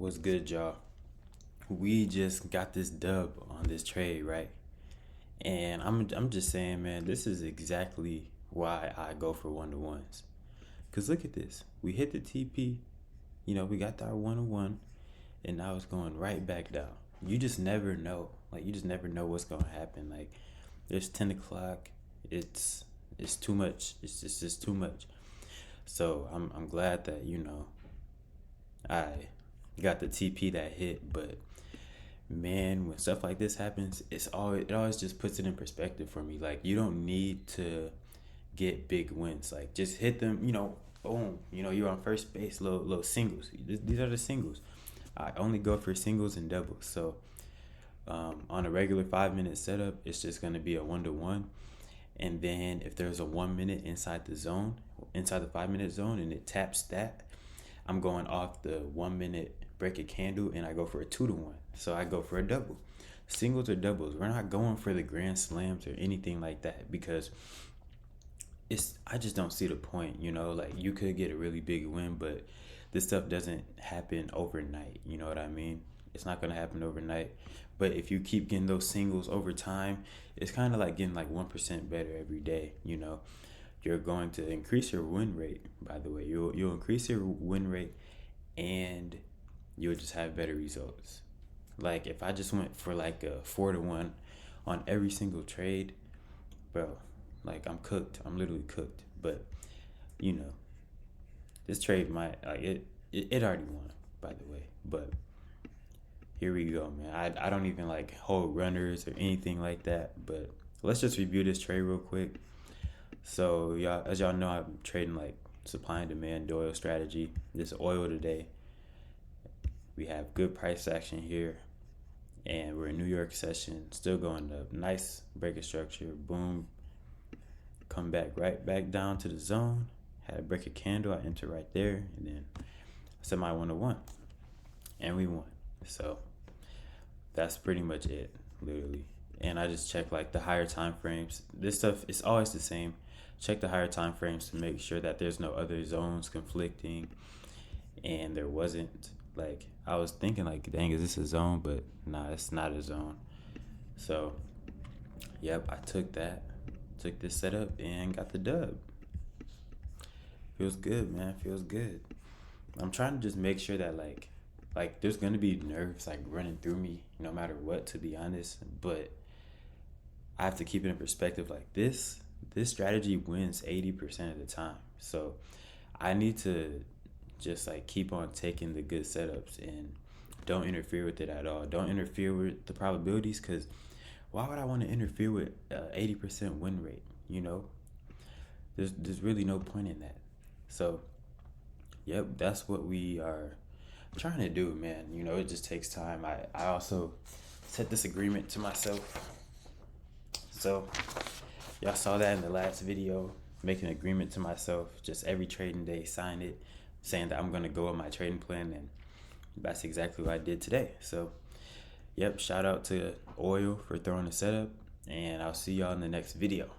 What's good, y'all? We just got this dub on this trade, right? And I'm just saying, man, this is exactly why I go for one-to-ones. Cause look at this. We hit the TP, we got our 1-to-1, and now it's going right back down. You just never know. Like, you just never know what's gonna happen. Like, there's 10 o'clock. It's too much. It's just too much. So I'm glad that I got the TP that hit, but man, when stuff like this happens, it always just puts it in perspective for me. Like, you don't need to get big wins. Like, just hit them, boom. You're on first base, little singles. These are the singles. I only go for singles and doubles. So on a regular 5-minute setup, it's just gonna be a 1-to-1. And then if there's a 1 minute inside the 5-minute zone, and it taps that, I'm going off the 1 minute break a candle, and I go for a 2-to-1. So I go for a double. Singles or doubles. We're not going for the grand slams or anything like that, because I just don't see the point. Like, you could get a really big win, but this stuff doesn't happen overnight. You know what I mean? It's not gonna happen overnight. But if you keep getting those singles over time, it's kind of like getting like 1% better every day. You're going to increase your win rate. By the way, you'll increase your win rate, and you'll just have better results. Like, if I just went for like a 4-to-1 on every single trade, bro, like, I'm cooked. I'm literally cooked. But this trade might, like, it already won, by the way. But here we go, man. I don't even like hold runners or anything like that. But let's just review this trade real quick. So as y'all know, I'm trading like supply and demand oil strategy. This oil today, we have good price action here, and we're in New York session, still going up. Nice break of structure, boom, come right back down to the zone. Had a break a candle, I enter right there, and then semi 1-to-1, and we won. So that's pretty much it, literally. And I just check like the higher time frames. This stuff is always the same. Check the higher time frames to make sure that there's no other zones conflicting, and there wasn't. Like, I was thinking like, dang, is this a zone? But nah, it's not a zone. So yep, I took this setup and got the dub. Feels good, man. Feels good. I'm trying to just make sure that like there's gonna be nerves like running through me no matter what, to be honest. But I have to keep it in perspective. Like, this strategy wins 80% of the time. So I need to just like keep on taking the good setups and don't interfere with it at all. Don't interfere with the probabilities, because why would I want to interfere with 80% win rate? There's really no point in that. So yep, that's what we are trying to do, man. It just takes time. I also set this agreement to myself. So y'all saw that in the last video, make an agreement to myself, just every trading day, sign it, saying that I'm going to go on my trading plan, and that's exactly what I did today. So yep, shout out to Oil for throwing the setup, and I'll see y'all in the next video.